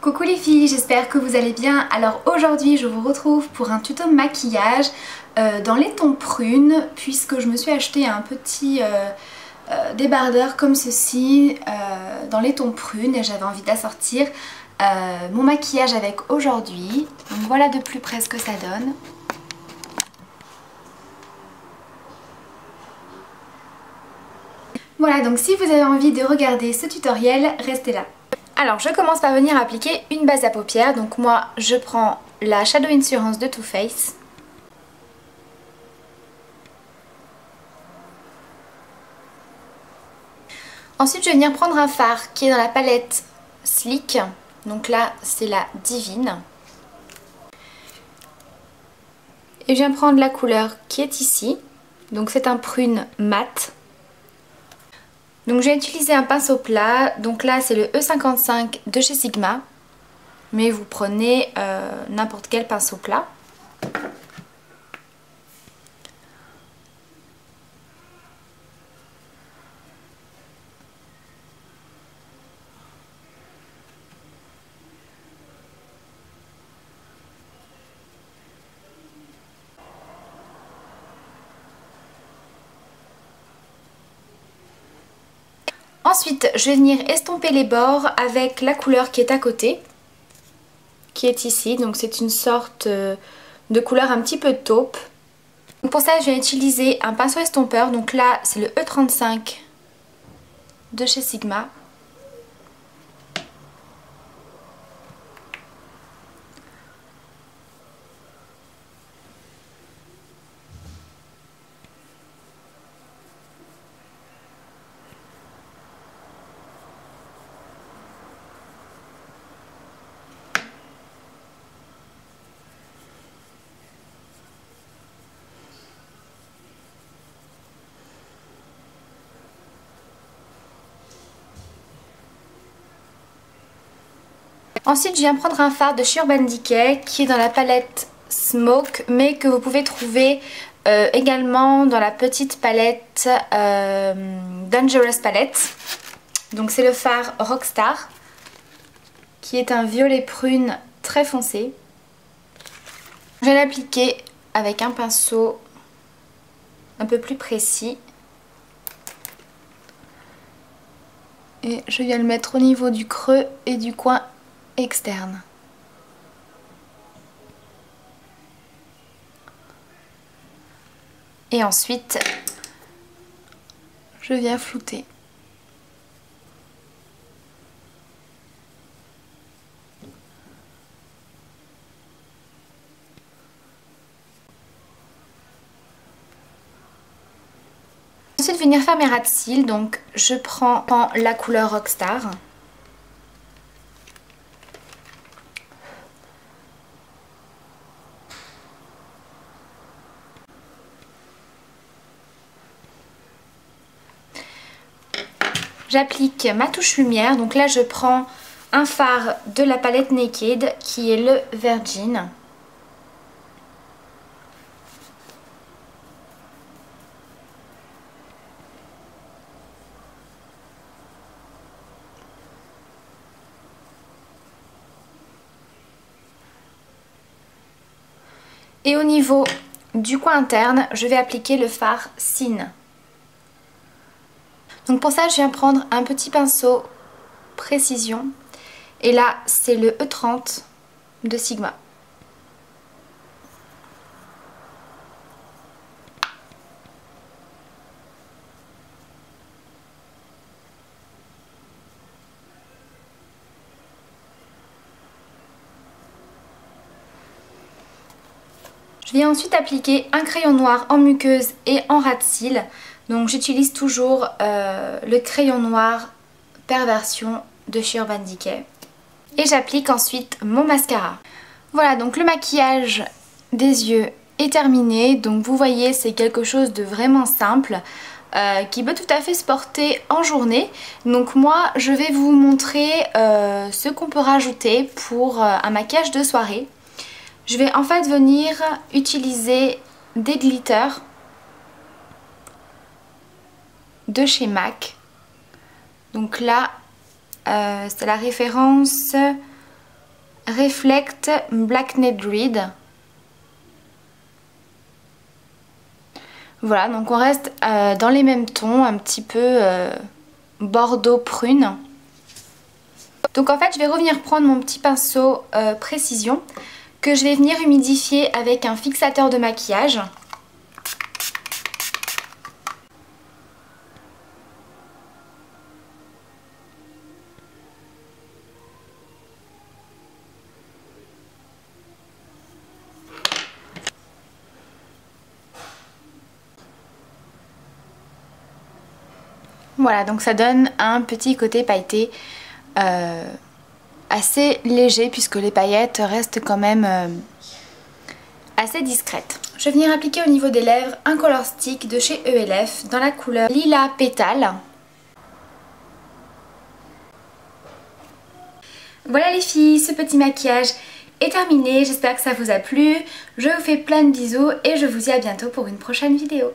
Coucou les filles, j'espère que vous allez bien. Alors aujourd'hui je vous retrouve pour un tuto maquillage dans les tons prunes, puisque je me suis acheté un petit débardeur comme ceci dans les tons prunes et j'avais envie d'assortir mon maquillage avec aujourd'hui. Donc voilà de plus près ce que ça donne. Voilà, donc si vous avez envie de regarder ce tutoriel, restez là. Alors je commence par venir appliquer une base à paupières. Donc moi je prends la Shadow Insurance de Too Faced. Ensuite je vais venir prendre un fard qui est dans la palette Sleek. Donc là c'est la Divine. Et je viens prendre la couleur qui est ici. Donc c'est un prune mat. Donc je vais utiliser un pinceau plat, donc là c'est le E55 de chez Sigma, mais vous prenez n'importe quel pinceau plat. Ensuite, je vais venir estomper les bords avec la couleur qui est à côté, qui est ici. Donc c'est une sorte de couleur un petit peu taupe. Donc pour ça, je vais utiliser un pinceau estompeur. Donc là, c'est le E35 de chez Sigma. Ensuite, je viens prendre un fard de chez Urban Decay qui est dans la palette Smoke, mais que vous pouvez trouver également dans la petite palette Dangerous Palette. Donc c'est le fard Rockstar qui est un violet prune très foncé. Je vais l'appliquer avec un pinceau un peu plus précis. Et je viens le mettre au niveau du creux et du coin externe. Et ensuite, je viens flouter. Ensuite, venir faire mes ras de cils. Donc, je prends la couleur Rockstar. J'applique ma touche lumière, donc là je prends un fard de la palette Naked qui est le Virgin. Et au niveau du coin interne, je vais appliquer le fard Sin. Donc pour ça, je viens prendre un petit pinceau précision. Et là, c'est le E30 de Sigma. Je viens ensuite appliquer un crayon noir en muqueuse et en ras de cils. Donc j'utilise toujours le crayon noir Perversion de chez Urban Decay. Et j'applique ensuite mon mascara. Voilà, donc le maquillage des yeux est terminé. Donc vous voyez, c'est quelque chose de vraiment simple qui peut tout à fait se porter en journée. Donc moi, je vais vous montrer ce qu'on peut rajouter pour un maquillage de soirée. Je vais en fait venir utiliser des glitters de chez MAC. Donc là, c'est la référence Reflect Blacknet Reed. Voilà, donc on reste dans les mêmes tons, un petit peu bordeaux prune. Donc en fait je vais revenir prendre mon petit pinceau précision que je vais venir humidifier avec un fixateur de maquillage. Voilà, donc ça donne un petit côté pailleté assez léger puisque les paillettes restent quand même assez discrètes. Je vais venir appliquer au niveau des lèvres un color stick de chez ELF dans la couleur Lila Pétale. Voilà les filles, ce petit maquillage est terminé, j'espère que ça vous a plu. Je vous fais plein de bisous et je vous dis à bientôt pour une prochaine vidéo.